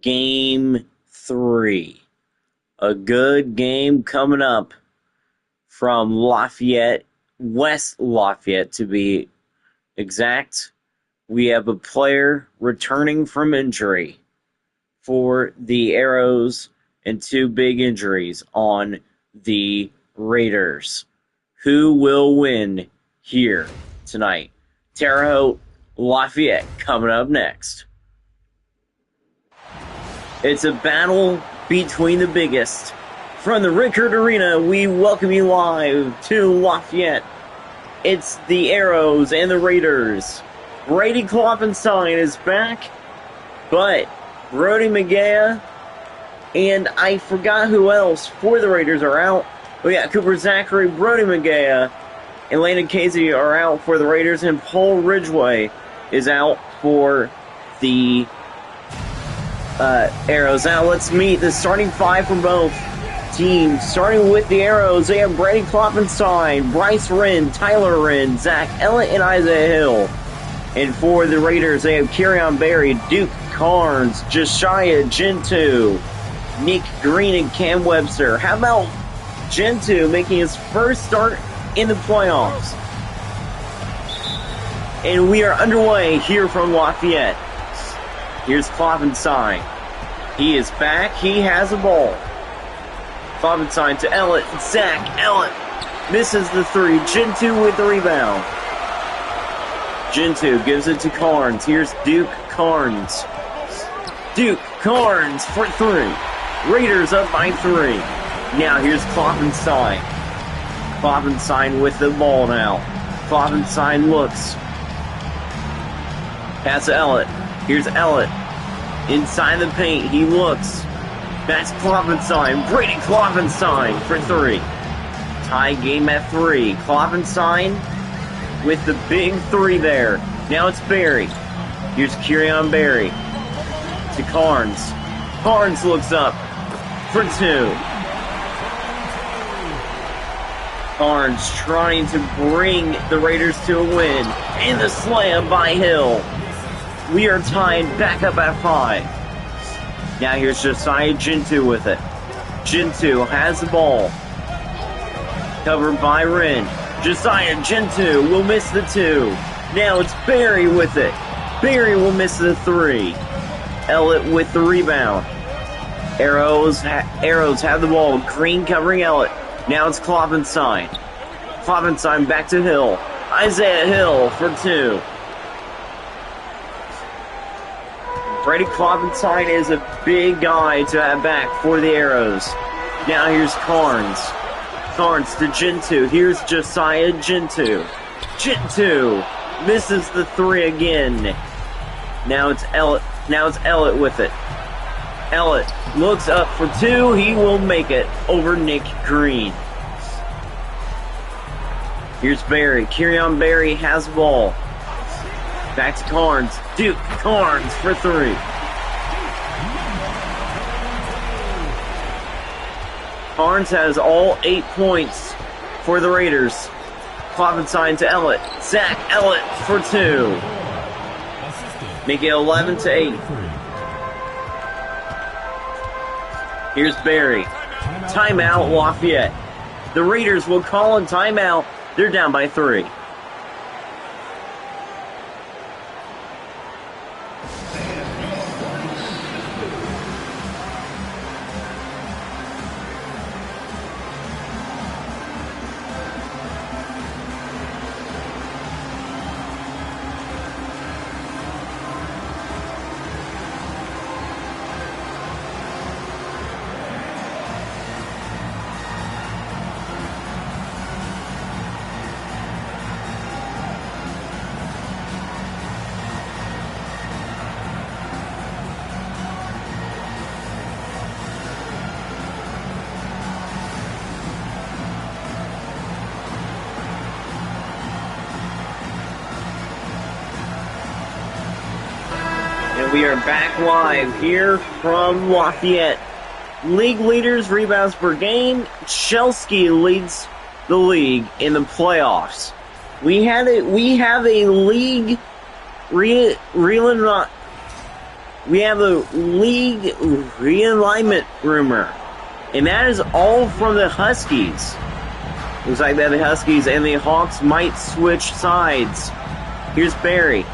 Game 3. A good game coming up from Lafayette, West Lafayette to be exact. We have a player returning from injury for the Arrows and two big injuries on the Raiders. Who will win here tonight? Terre Haute, Lafayette coming up next. It's a battle between the biggest. From the Rickard Arena, we welcome you live to Lafayette. It's the Arrows and the Raiders. Brady Kloppenstein is back, but Brody McGea and I forgot who else for the Raiders are out. We got Cooper Zachary, Brody McGea, and Landon Casey are out for the Raiders, and Paul Ridgway is out for the Arrows. Now let's meet the starting five for both teams. Starting with the Arrows, they have Brady Kloppenstein, Bryce Wren, Tyler Wren, Zach Ellett, and Isaiah Hill. And for the Raiders, they have Kerryon Berry, Duke Carnes, Josiah Gentoo, Nick Green, and Cam Webster. How about Gentoo making his first start in the playoffs? And we are underway here from Lafayette. Here's Kloppenstein. He is back. He has the ball. Kloppenstein to Ellett. Zach Ellett misses the three. Gentoo with the rebound. Gentoo gives it to Carnes. Here's Duke Carnes. Duke Carnes for three. Raiders up by three. Now here's Kloppenstein. Kloppenstein with the ball now. Kloppenstein looks. Pass to Ellett. Here's Ellett. Inside the paint, he looks. That's Kloppenstein. Brady Kloppenstein for three. Tie game at three. Kloppenstein with the big three there. Now it's Berry. Here's Kerryon Berry to Carnes. Carnes looks up for two. Carnes trying to bring the Raiders to a win. And the slam by Hill. We are tied back up at five. Now here's Josiah Gentoo with it. Gentoo has the ball. Covered by Wren. Josiah Gentoo will miss the two. Now it's Berry with it. Berry will miss the three. Ellett with the rebound. Arrows have the ball. Green covering Ellett. Now it's Kloppenstein. Kloppenstein back to Hill. Isaiah Hill for two. Brady Kloppenstein is a big guy to have back for the Arrows. Now here's Carnes. Carnes to Gentoo. Here's Josiah Gentoo. Gentoo misses the three again. Now it's Ellett. Now it's Ellett with it. Ellett looks up for two. He will make it over Nick Green. Here's Berry. Kerryon Berry has the ball. Back to Carnes. Duke Carnes for three. Carnes has all 8 points for the Raiders. Kloppenstein to Ellett. Zach Ellett for two. Make it 11-8. Here's Berry. Timeout, Lafayette. The Raiders will call a timeout. They're down by three. We are back live here from Lafayette. League leaders, rebounds per game. Chelsea leads the league in the playoffs. We have a league we have a league realignment rumor. And that is all from the Huskies. Looks like that the Huskies and the Hawks might switch sides. Here's Barry.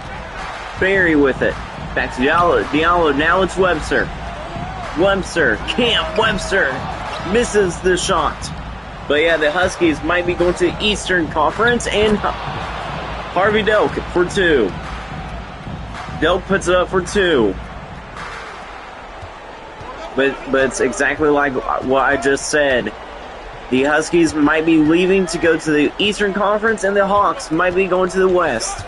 Barry with it. Back to Diallo. Now it's Webster. Cam Webster misses the shot. But yeah, the Huskies might be going to the Eastern Conference, and Harvey Delk for 2. Delk puts it up for 2. But it's exactly like what I just said. The Huskies might be leaving to go to the Eastern Conference, and the Hawks might be going to the West.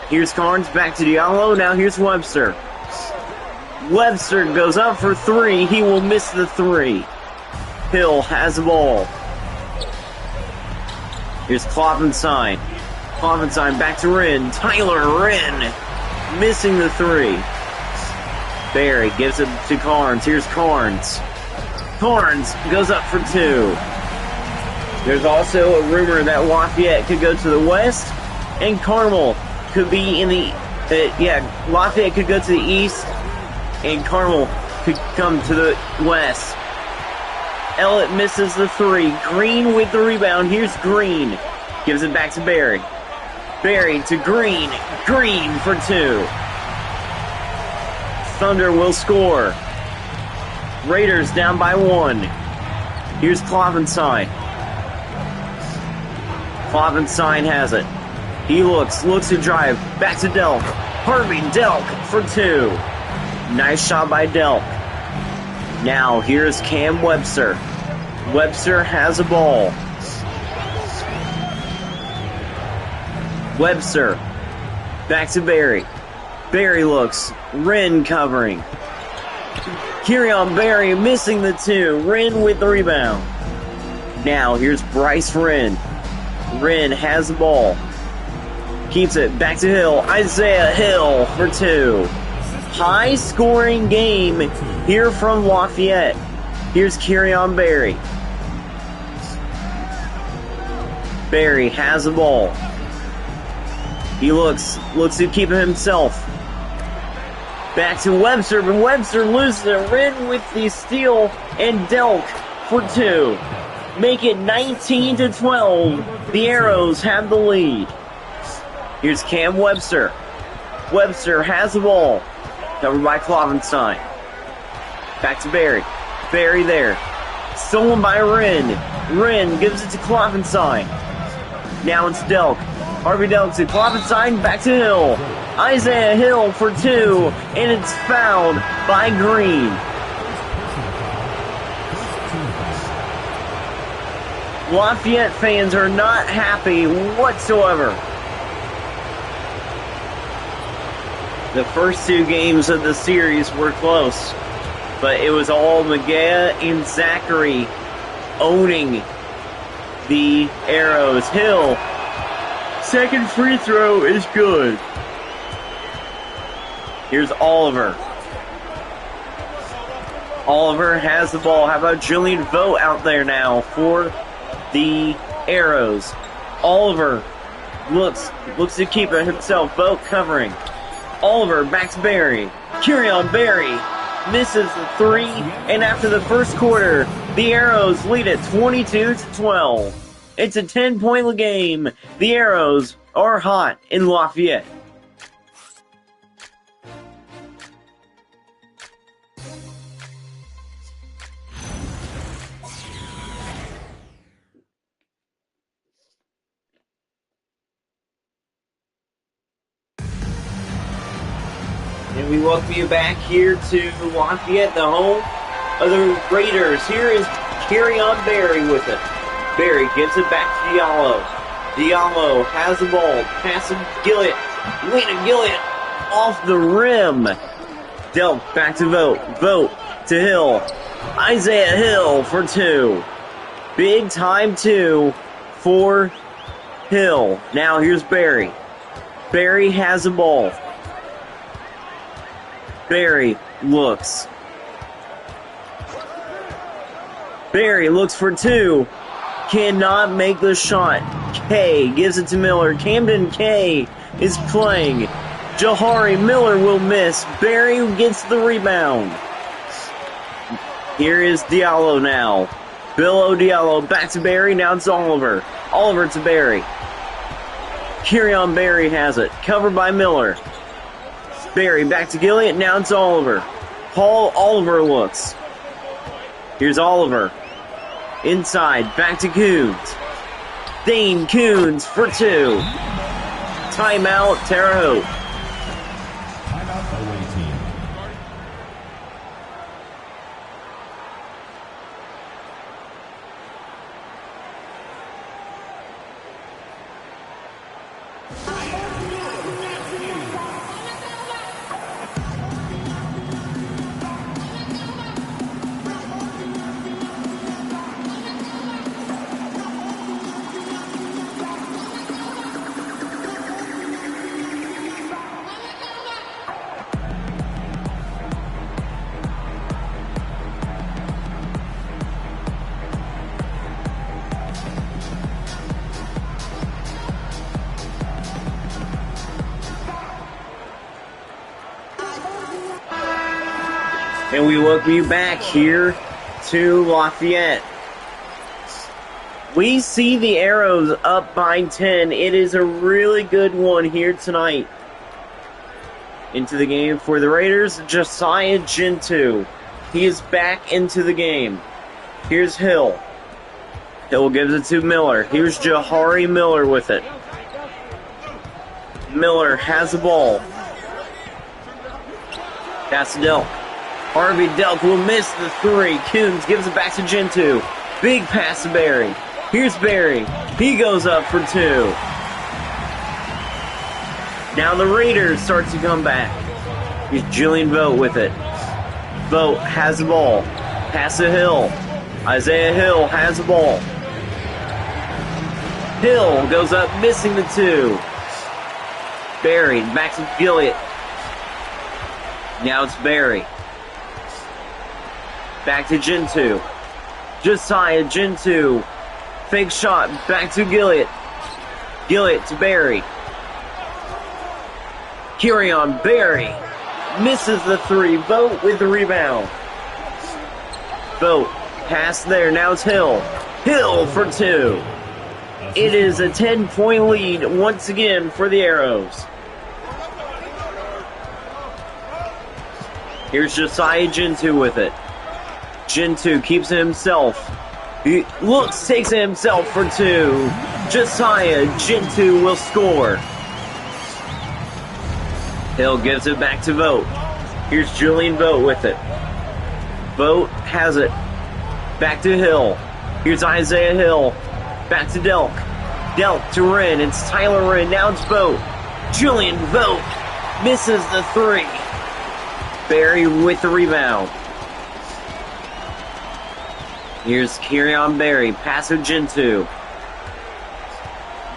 Here's Carnes, back to Diallo. Now here's Webster. Webster goes up for 3. He will miss the 3. Hill has the ball. Here's Kloppenstein. Back to Wren. Tyler Wren missing the 3. Barry gives it to Carnes. Here's Carnes. Carnes goes up for 2. There's also a rumor that Lafayette could go to the West, and Carmel could be in the... Lafayette could go to the East, and Carmel could come to the West. Ellett misses the 3. Green with the rebound. Here's Green. Gives it back to Barry. Barry to Green. Green for 2. Thunder will score. Raiders down by 1. Here's Kloppenstein. Kloppenstein has it. He looks to drive. Back to Delk. Harvey Delk for 2. Nice shot by Delk. Now here's Cam Webster. Webster has a ball. Webster. Back to Barry. Barry looks. Wren covering. Kirion Barry missing the 2. Wren with the rebound. Now here's Bryce Wren. Wren has the ball. Keeps it. Back to Hill. Isaiah Hill for 2. High scoring game here from Lafayette. Here's Kirion Barry. Barry has the ball. He looks to keep it himself. Back to Webster, but Webster loses it. Wren with the steal, and Delk for 2. Make it 19-12. The Arrows have the lead. Here's Cam Webster. Webster has the ball. Covered by Kloppenstein. Back to Barry. Barry there. Stolen by Wren. Wren gives it to Kloppenstein. Now it's Delk. Harvey Delk to Kloppenstein. Back to Hill. Isaiah Hill for 2. And it's fouled by Green. Lafayette fans are not happy whatsoever. The first 2 games of the series were close, but it was all Magea and Zachary owning the Arrows. Hill, second free throw is good. Here's Oliver. Oliver has the ball. How about Julian Vogt out there now for the Arrows? Oliver looks to keep it himself. Vogt covering. Oliver back to Barry. Kirion Barry misses the 3, and after the first quarter, the Arrows lead it 22-12. It's a 10-point game. The Arrows are hot in Lafayette. And we welcome you back here to Lafayette, the home of the Raiders. Here is Kirion Barry with it. Barry gives it back to Diallo. Diallo has the ball. Passing Gillett. Lena Gillett off the rim. Delk back to Vogt. Vogt to Hill. Isaiah Hill for 2. Big time 2 for Hill. Now here's Barry. Barry has the ball. Barry looks. Barry looks for 2. Cannot make the shot. Kay gives it to Miller. Camden Kay is playing. Jahari Miller will miss. Barry gets the rebound. Here is Diallo now. Billo Diallo back to Barry. Now it's Oliver. Oliver to Barry. Kirion Barry has it. Covered by Miller. Barry back to Gilliott. Now it's Oliver. Oliver looks. Here's Oliver. Inside. Back to Coons. Dane Coons for two. Timeout, Terre Haute. Timeout away team. And we welcome you back here to Lafayette. We see the Arrows up by 10. It is a really good one here tonight. Into the game for the Raiders, Josiah Gentoo. He is back into the game. Here's Hill. Hill gives it to Miller. Here's Jahari Miller with it. Miller has the ball. Pass to Delk. Harvey Delk will miss the three. Coons gives it back to Gentoo. Big pass to Barry. Here's Barry. He goes up for two. Now the Raiders start to come back. Here's Julian Vogt with it. Vogt has the ball. Pass to Hill. Isaiah Hill has the ball. Hill goes up, missing the two. Barry back to Gilliott. Now it's Barry. Back to Gentoo. Josiah Gentoo. Fake shot. Back to Gilliott. Gilliott to Barry. Kirion Barry. Misses the three. Vogt with the rebound. Vogt. Pass there. Now it's Hill. Hill for two. It is a 10-point lead once again for the Arrows. Here's Josiah Gentoo with it. Gentoo keeps it himself. He looks, takes it himself for two. Josiah Gentoo will score. Hill gives it back to Vogt. Here's Julian Vogt with it. Vogt has it. Back to Hill. Here's Isaiah Hill. Back to Delk. Delk to Wren. It's Tyler Wren. Now it's Vogt. Julian Vogt misses the three. Barry with the rebound. Here's Kirion Barry. Pass to Gentoo.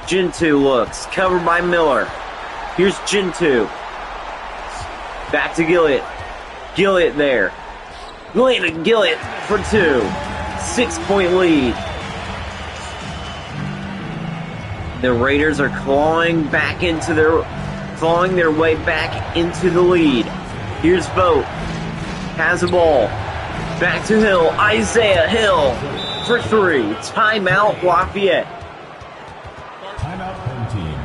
Gentoo looks. Covered by Miller. Here's Gentoo. Back to Gilliott. Gilliott there. Gilliott for two. 6-point lead. The Raiders are clawing their way back into the lead. Here's Vogt. Has the ball. Back to Hill. Isaiah Hill for three. Timeout, Lafayette. Timeout home team.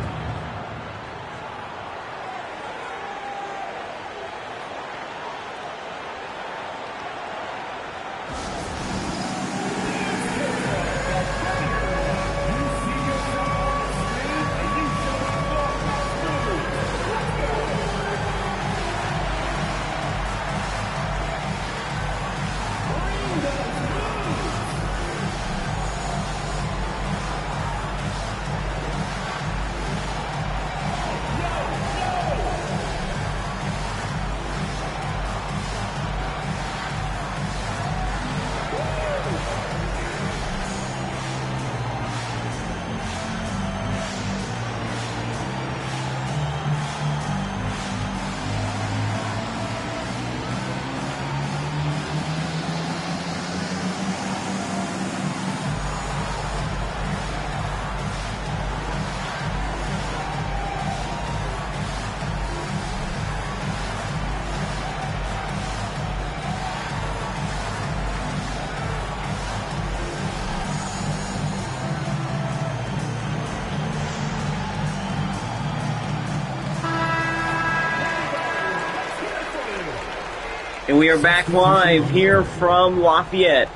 And we are back live here from Lafayette.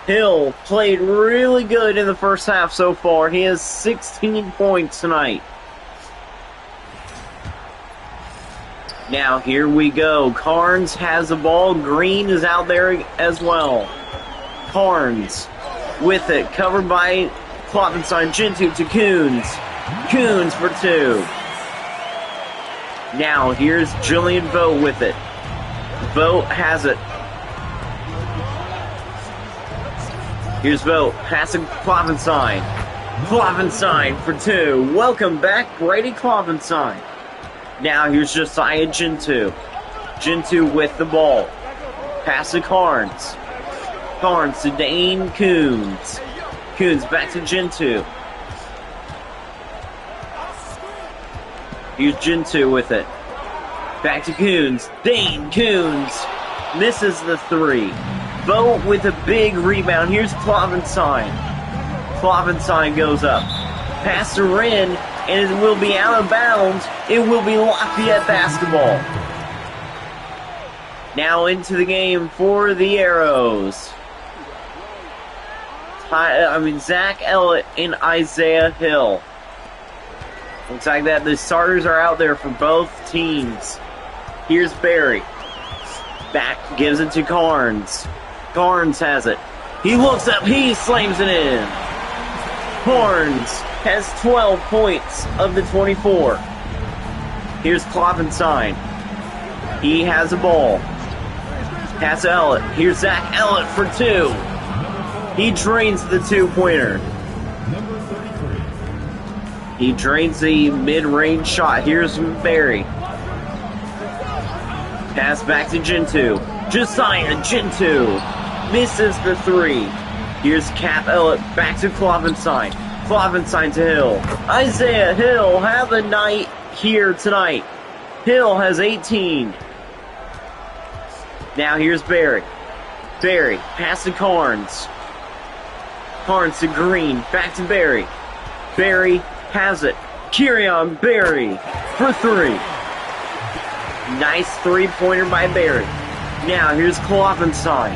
Hill played really good in the first half so far. He has 16 points tonight. Now here we go. Carnes has the ball. Green is out there as well. Carnes with it. Covered by Kloppenstein. Gentoo to Coons. Coons for 2. Now here's Julian Vogt with it. Vogt has it. Here's Vogt. Passing Kloppenstein. Kloppenstein for 2. Welcome back, Brady Kloppenstein. Now here's Josiah Gentoo. Gentoo with the ball. Pass to Carnes. Carnes to Dane Coons. Coons back to Gentoo. Here's Gentoo with it. Back to Coons. Dane Coons misses the 3. Vogt with a big rebound. Here's Kloppenstein. Kloppenstein goes up. Pass to Wren, and it will be out of bounds. It will be Lafayette basketball. Now into the game for the Arrows. Zach Ellett and Isaiah Hill. Looks like that the starters are out there for both teams. Here's Barry. Back, gives it to Carnes. Carnes has it. He looks up, he slams it in. Carnes has 12 points of the 24. Here's Kloppenstein. He has a ball. Pass to Ellett. Here's Zach Ellett for 2. He drains the 2-pointer. He drains the mid-range shot. Here's Barry. Pass back to Gentoo. Josiah Gentoo misses the 3. Here's Cap Ellett back to Kloppenstein. Kloppenstein to Hill. Isaiah Hill have a night here tonight. Hill has 18. Now here's Barry. Barry, pass to Carnes. Carnes to Green, back to Barry. Barry has it. Kyrion Barry for 3. Nice 3-pointer by Barry. Now here's Kloppenstein.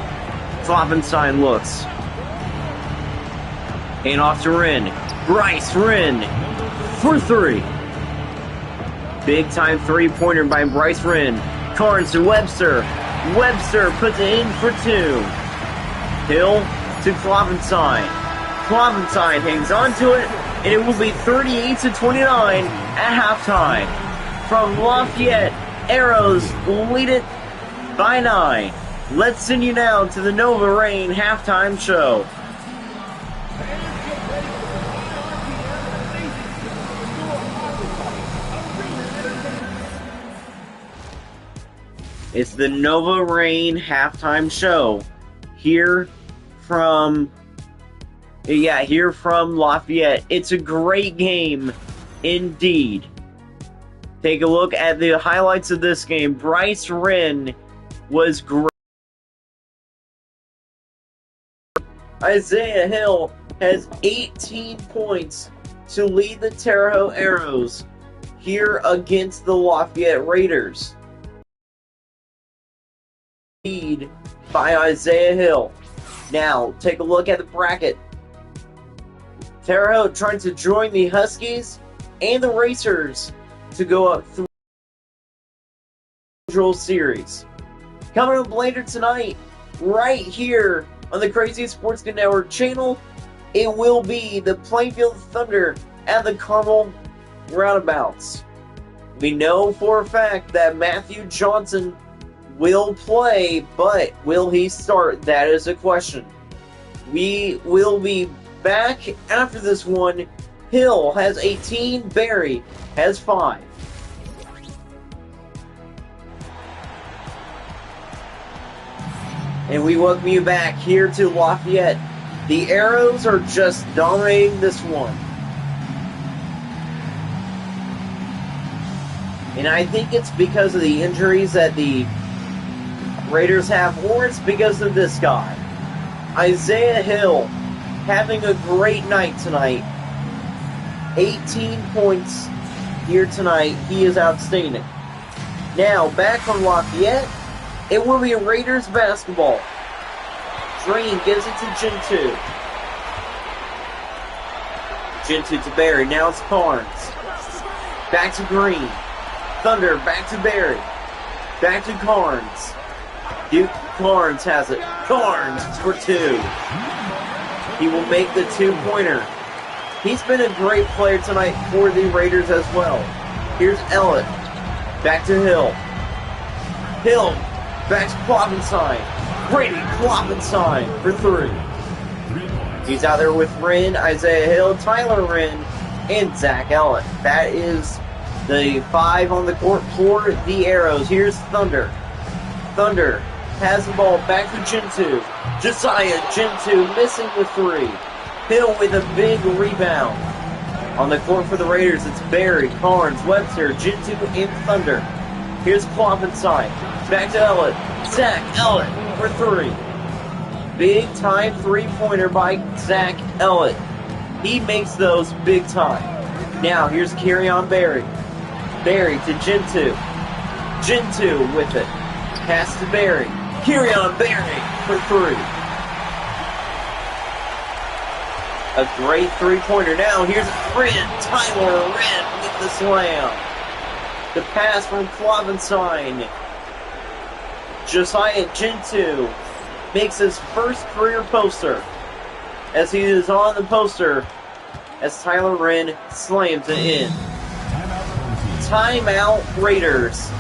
Kloppenstein looks. And off to Wren. Bryce Wren for 3. Big time 3-pointer by Bryce Wren. Carnes to Webster. Webster puts it in for 2. Hill to Kloppenstein. Kloppenstein hangs on to it, and it will be 38-29 at halftime. From Lafayette, Arrows lead it by 9. Let's send you now to the Nova Rain halftime show. It's the Nova Rain halftime show here from Lafayette. It's a great game indeed. Take a look at the highlights of this game. Bryce Wren was great. Isaiah Hill has 18 points to lead the Terre Haute Arrows here against the Lafayette Raiders. Lead by Isaiah Hill. Now, take a look at the bracket. Terre Haute trying to join the Huskies and the Racers to go up through the series. Coming up later tonight, right here on the Crazy Sports Good Network channel, it will be the Plainfield Thunder at the Carmel Roundabouts. We know for a fact that Matthew Johnson will play, but will he start? That is a question. We will be back after this one. Hill has 18, Barry has 5. And we welcome you back here to Lafayette. The Arrows are just dominating this one. And I think it's because of the injuries that the Raiders have, or it's because of this guy. Isaiah Hill having a great night tonight. 18 points here tonight. He is outstanding. Now, back from Lafayette, It will be Raiders basketball. Green gives it to Gentoo. Gentoo to Barry. Now it's Carnes. Back to Green. Thunder back to Barry. Back to Carnes. Duke Carnes has it. Carnes for 2. He will make the 2-pointer. He's been a great player tonight for the Raiders as well. Here's Ellett. Back to Hill. Hill. Back to Kloppenstein. Brady Kloppenstein for 3. He's out there with Wren, Isaiah Hill, Tyler Wren, and Zach Ellett. That is the 5 on the court for the Arrows. Here's Thunder. Thunder has the ball back to Gentoo. Josiah Gentoo missing the 3. Hill with a big rebound. On the court for the Raiders, it's Barry, Carnes, Webster, Gentoo, and Thunder. Here's Kloppenstein. Back to Ellett. Zach Ellett for 3. Big time 3-pointer by Zach Ellett. He makes those big time. Now here's Kerryon Barry. Barry to Gentoo. Gentoo with it. Pass to Barry. Kerryon Barry for 3. A great 3-pointer. Now here's Wren. Tyler Wren with the slam. The pass from Kloppenstein. Josiah Gentoo makes his first career poster as he is on the poster as Tyler Wren slams it in. Timeout Raiders.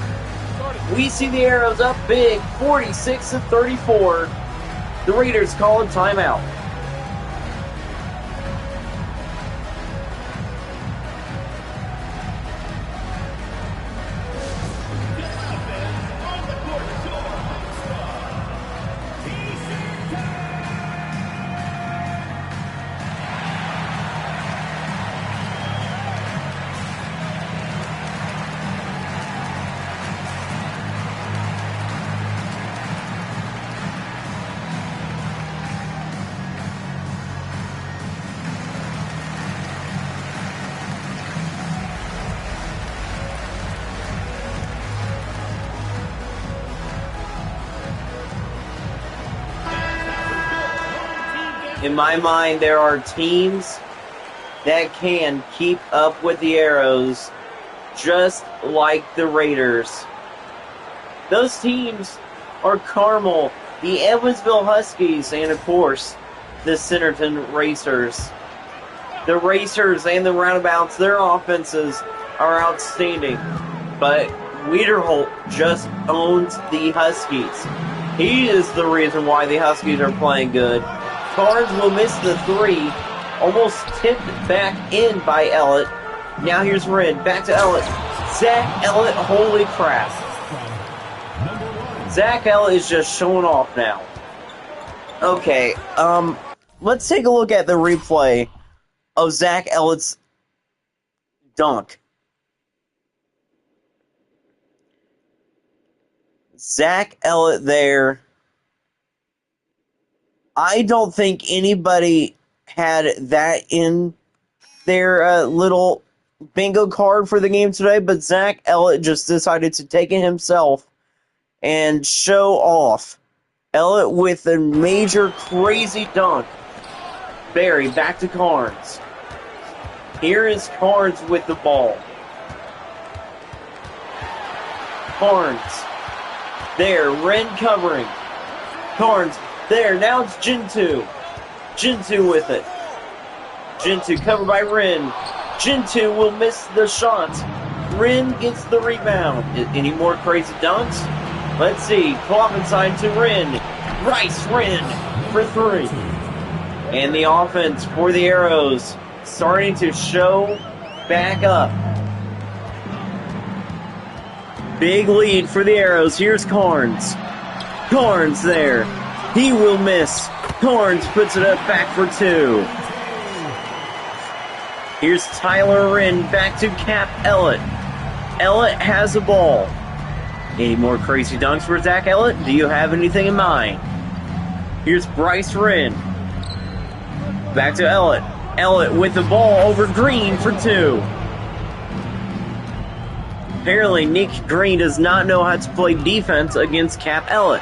We see the Arrows up big, 46-34. The Raiders call a timeout. In my mind, there are teams that can keep up with the Arrows just like the Raiders. Those teams are Carmel, the Evansville Huskies, and of course, the Centerton Racers. The Racers and the Roundabouts, their offenses are outstanding, but Wiederholt just owns the Huskies. He is the reason why the Huskies are playing good. Carnes will miss the 3, almost tipped back in by Ellett. Now here's Wren, back to Ellett. Zach Ellett, holy crap. Zach Ellett is just showing off now. Okay, let's take a look at the replay of Zach Ellett's dunk. Zach Ellett there. I don't think anybody had that in their little bingo card for the game today, but Zach Ellett just decided to take it himself and show off. Ellett with a major crazy dunk. Barry back to Carnes. Here is Carnes with the ball. Carnes. There, Wren covering. Carnes. There, now it's Gentoo. Gentoo with it. Gentoo covered by Wren. Gentoo will miss the shot. Wren gets the rebound. Any more crazy dunks? Let's see. Kloppenstein to Wren. Rice Wren for 3. And the offense for the Arrows starting to show back up. Big lead for the Arrows. Here's Carnes. Carnes there. He will miss. Carnes puts it up back for 2. Here's Tyler Wren back to Cap Ellett. Ellett has the ball. Any more crazy dunks for Zach Ellett? Do you have anything in mind? Here's Bryce Wren. Back to Ellett. Ellett with the ball over Green for 2. Apparently, Nick Green does not know how to play defense against Cap Ellett.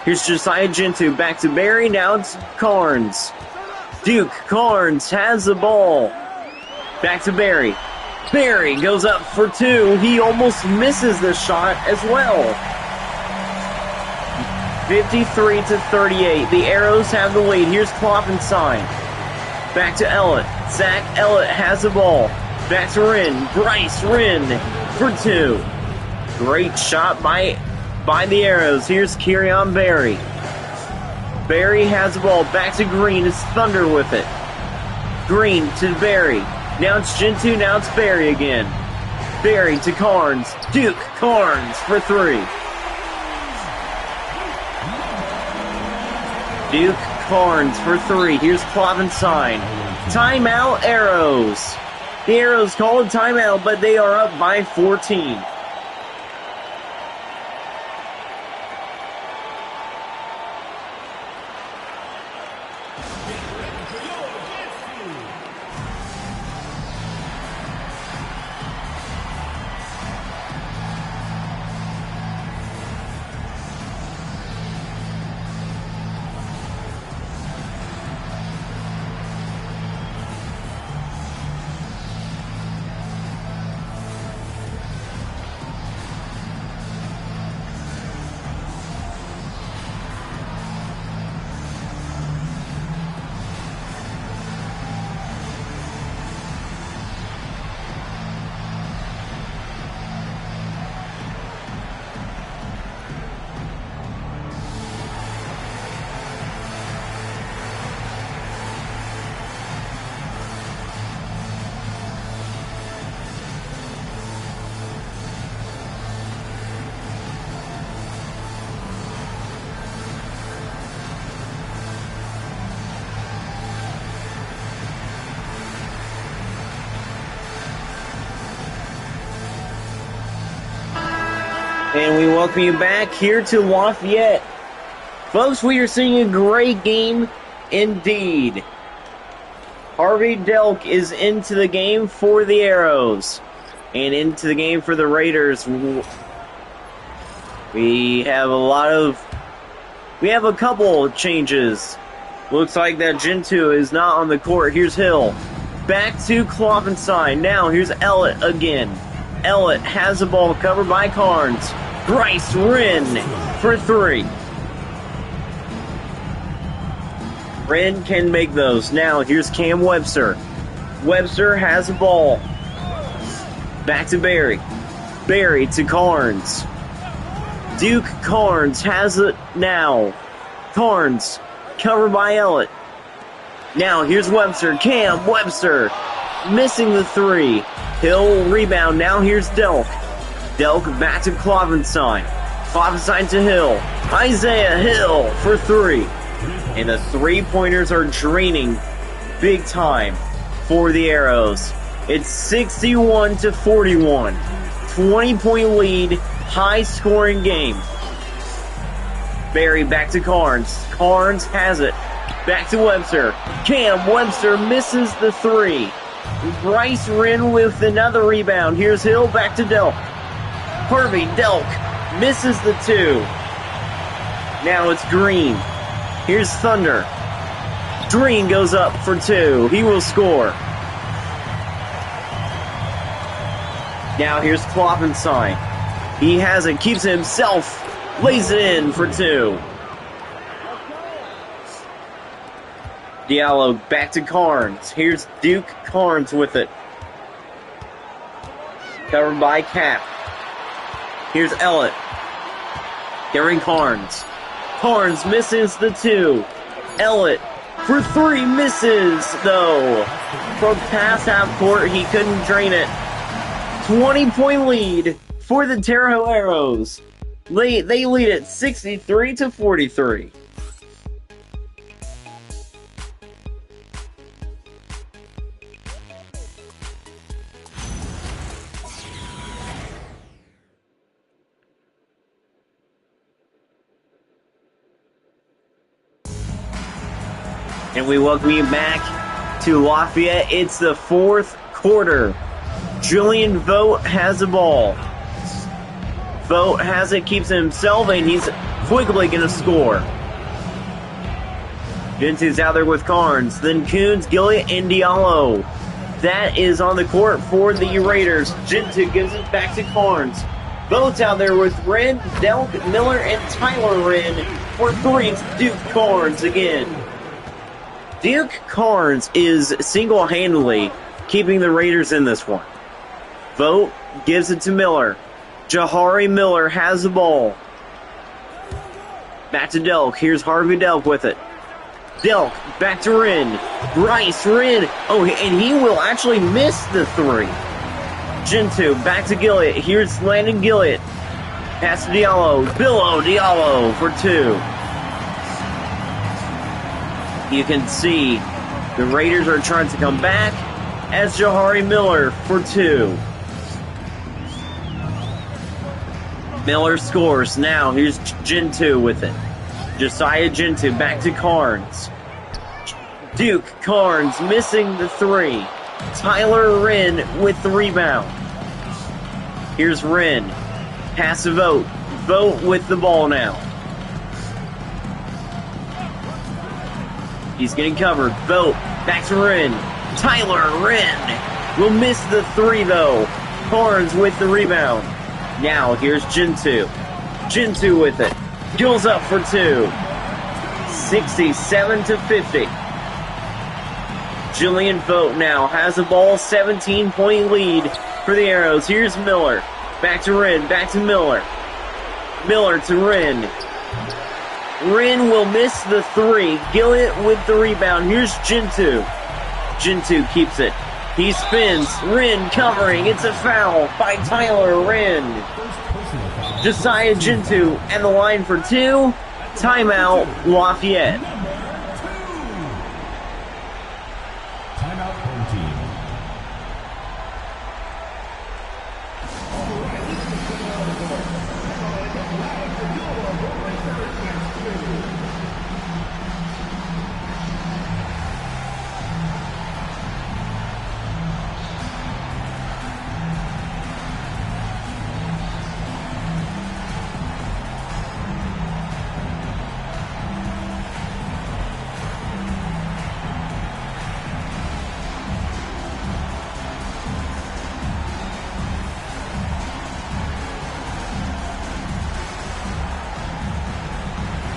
Here's Josiah Gentoo back to Barry. Now it's Carnes. Duke Carnes has the ball. Back to Barry. Barry goes up for two. He almost misses the shot as well. 53-38. The Arrows have the lead. Here's Kloppenstein. Back to Ellett. Zach Ellett has the ball. Back to Wren. Bryce Wren for two. Great shot by the Arrows. Here's Kieran Barry. Barry has the ball. Back to Green. It's Thunder with it. Green to Barry. Now it's Gentoo. Now it's Barry again. Barry to Carnes. Duke Carnes for three. Duke Carnes for three. Here's Kloppenstein. Timeout, Arrows. The Arrows call a timeout, but they are up by 14. And we welcome you back here to Lafayette. Folks, we are seeing a great game indeed. Harvey Delk is into the game for the Arrows. And into the game for the Raiders. We have a couple of changes. Looks like that Gentoo is not on the court. Here's Hill. Back to Kloppenstein. Now here's Ellett again. Ellett has the ball covered by Carnes. Bryce Wren for three. Wren can make those. Now here's Cam Webster. Webster has the ball. Back to Barry. Barry to Carnes. Duke Carnes has it now. Carnes covered by Ellett. Now here's Webster. Cam Webster missing the three. Hill rebound. Now here's Delk. Delk back to Kloppenstein. Kloppenstein to Hill. Isaiah Hill for three. And the three-pointers are draining big time for the Arrows. It's 61-41. 20-point lead. High-scoring game. Barry back to Carnes. Carnes has it. Back to Webster. Cam Webster misses the three. Bryce Wren with another rebound. Here's Hill back to Delk. Harvey Delk misses the two. Now it's Green. Here's Thunder. Green goes up for two. He will score. Now here's Kloppenstein. He has it, keeps it himself, lays it in for two. Diallo back to Carnes. Here's Duke Carnes with it. Covered by Cap. Here's Ellett. Carrying Carnes. Carnes misses the two. Ellett for three misses, though. From past half court, he couldn't drain it. 20-point lead for the Terre Haute Arrows. They lead it 63-43. And we welcome you back to Lafayette. It's the fourth quarter. Julian Vogt has the ball. Vogt has it, keeps it himself, and he's quickly going to score. Gentu's out there with Carnes, then Coons, Gillett, and Diallo. That is on the court for the Raiders. Gentoo gives it back to Carnes. Vogt's out there with Wren, Delk, Miller, and Tyler Wren for three. It's Duke Carnes again. Duke Carnes is single-handedly keeping the Raiders in this one. Vogt gives it to Miller. Jahari Miller has the ball. Back to Delk. Here's Harvey Delk with it. Delk back to Wren. Bryce Wren. Oh, and he will actually miss the three. Gentoo back to Gillett. Here's Landon Gillett. Pass to Diallo. Billo Diallo for two. You can see the Raiders are trying to come back as Jahari Miller for two. Miller scores. Now here's Gentoo with it. Josiah Gentoo back to Carnes. Duke Carnes missing the three. Tyler Wren with the rebound. Here's Wren. Pass to Vogt. Vogt with the ball now. He's getting covered. Vogt back to Wren. Tyler Wren will miss the three though. Carnes with the rebound. Now here's Gentoo. Gentoo with it. Goes up for two. 67-50. Julian Vogt now has the ball. 17-point lead for the Arrows. Here's Miller. Back to Wren. Back to Miller. Miller to Wren. Wren will miss the three. Gillett with the rebound. Here's Gentoo. Gentoo keeps it. He spins. Wren covering. It's a foul by Tyler Wren. Josiah Gentoo and the line for two. Timeout, Lafayette. Timeout, home team.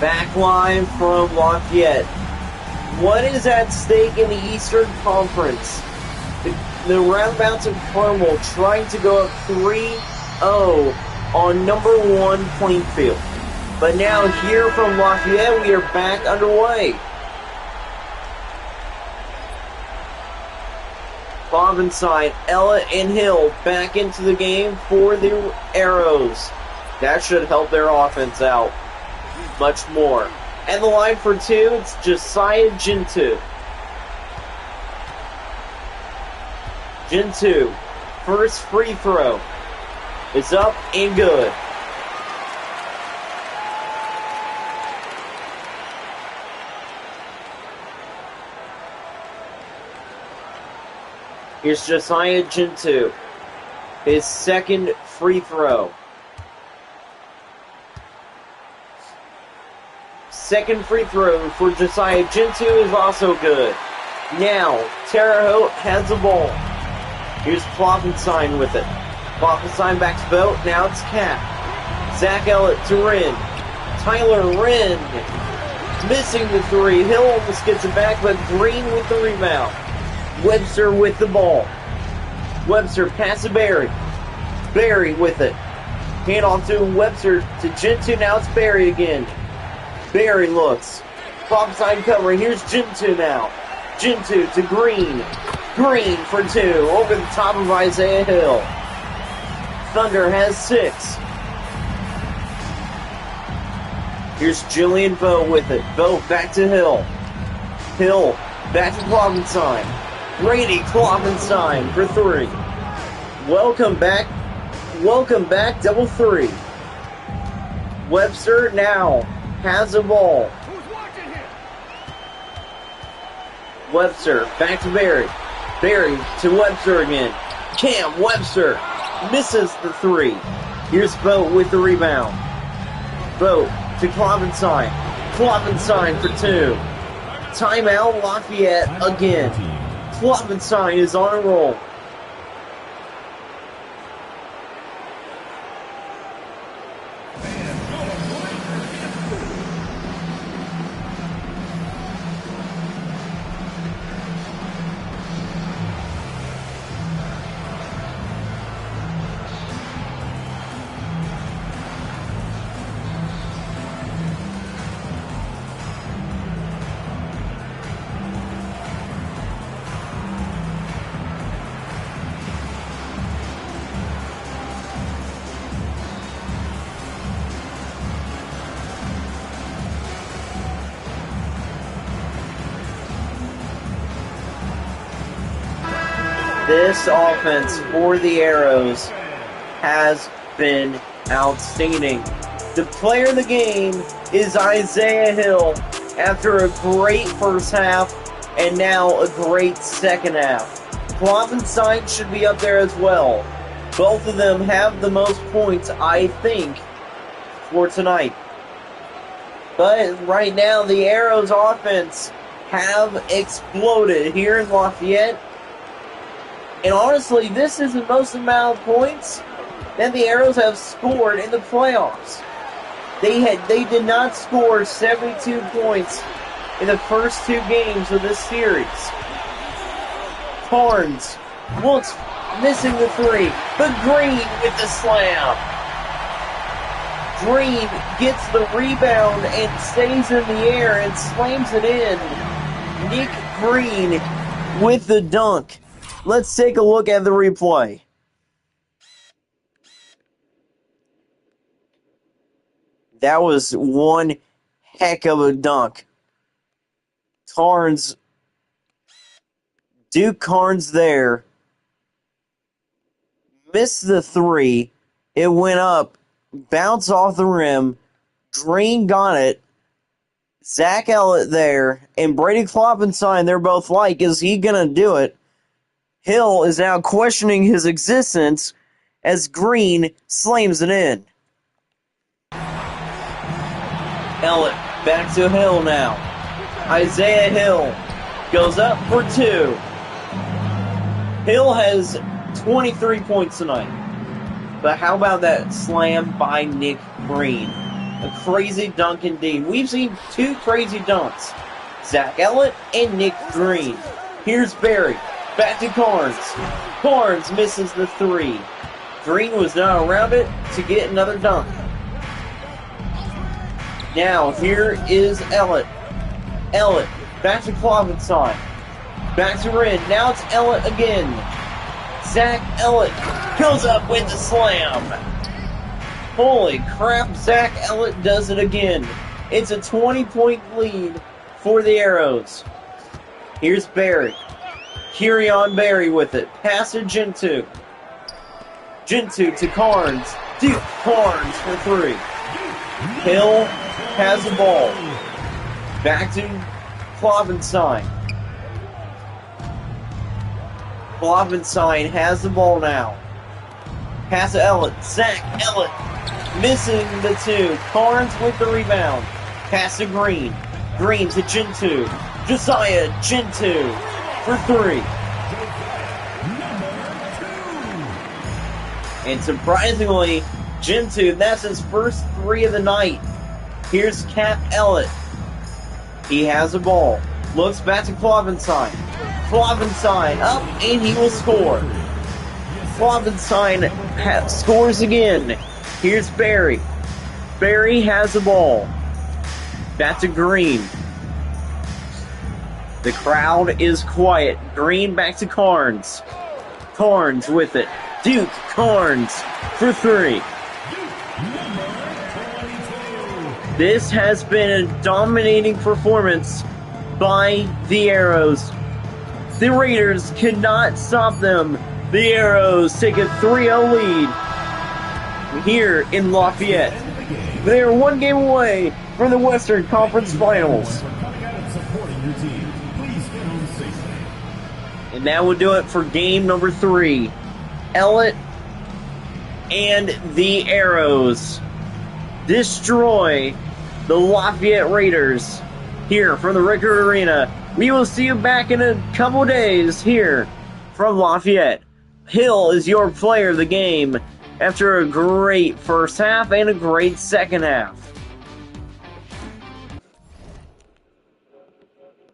Back line from Lafayette. What is at stake in the Eastern Conference? The Roundabouts of Carmel trying to go up 3-0 on number one Plainfield. But now here from Lafayette, we are back underway. Bob inside, Ella and Hill back into the game for the Arrows. That should help their offense out much more. And the line for two, it's Josiah Gentoo. Gentoo, first free throw. It's up and good. Here's Josiah Gentoo. His second free throw. Second free throw for Josiah Gentoo is also good. Now, Terre Haute has the ball. Here's Kloppenstein with it. Kloppenstein back to Vogt. Now it's Cap. Zach Ellett to Wren. Tyler Wren missing the three. Hill almost gets it back, but Green with the rebound. Webster with the ball. Webster pass to Barry. Barry with it. Hand off to Webster to Gentoo. Now it's Barry again. Barry looks. Kloppenstein covering. Here's Gentoo now. Gentoo to Green. Green for two. Over the top of Isaiah Hill. Thunder has 6. Here's Julian Vogt with it. Vogt back to Hill. Hill back to Kloppenstein. Brady Kloppenstein for 3. Welcome back. Welcome back. Double 3. Webster now has the ball. Webster back to Barry. Barry to Webster again. Cam Webster misses the 3. Here's Boat with the rebound. Boat to Klovenstein. Klovenstein for 2. Timeout Lafayette again. Klovenstein is on a roll. This offense for the Arrows has been outstanding. The player of the game is Isaiah Hill after a great first half and now a great second half. Klovenstein should be up there as well. Both of them have the most points, I think, for tonight. But right now, the Arrows offense have exploded here in Lafayette. And honestly, this is the most amount of points that the Arrows have scored in the playoffs. They did not score 72 points in the first 2 games of this series. Carnes looks missing the 3, but Green with the slam. Green gets the rebound and stays in the air and slams it in. Nick Green with the dunk. Let's take a look at the replay. That was one heck of a dunk. Duke Carnes there. Missed the 3. It went up, bounced off the rim. Green got it. Zach Ellett there. And Brady Klovenstein, they're both like, is he going to do it? Hill is now questioning his existence as Green slams it in. Ellett back to Hill now. Isaiah Hill goes up for 2. Hill has 23 points tonight. But how about that slam by Nick Green? A crazy dunk indeed. We've seen 2 crazy dunks. Zach Ellett and Nick Green. Here's Barry. Back to Carnes. Carnes misses the 3. Green was not around it to get another dunk. Now, here is Ellett. Ellett, back to Klovenstein. Back to Wren. Now it's Ellett again. Zach Ellett goes up with the slam. Holy crap, Zach Ellett does it again. It's a 20-point lead for the Arrows. Here's Barry. Kirion Barry with it. Pass to Gentoo. Gentoo to Carnes. Duke Carnes for 3. Hill has the ball. Back to Klovenstein. Klovenstein has the ball now. Pass to Ellett. Zach Ellett missing the 2. Carnes with the rebound. Pass to Green. Green to Gentoo. Josiah Gentoo for 3. And surprisingly, Gentoo, that's his first 3 of the night. Here's Cap Ellett. He has the ball. Looks back to Klovenstein. Klovenstein up, and he will score. Klovenstein scores again. Here's Barry. Barry has the ball. Back to Green. The crowd is quiet. Green back to Carnes. Carnes with it. Duke Carnes for 3. This has been a dominating performance by the Arrows. The Raiders cannot stop them. The Arrows take a 3-0 lead here in Lafayette. They are 1 game away from the Western Conference Finals. And that will do it for game number 3. Ellett and the arrows destroy the Lafayette Raiders here from the Rickard Arena. We will see you back in a couple days here from Lafayette. Hill is your player of the game after a great first half and a great second half.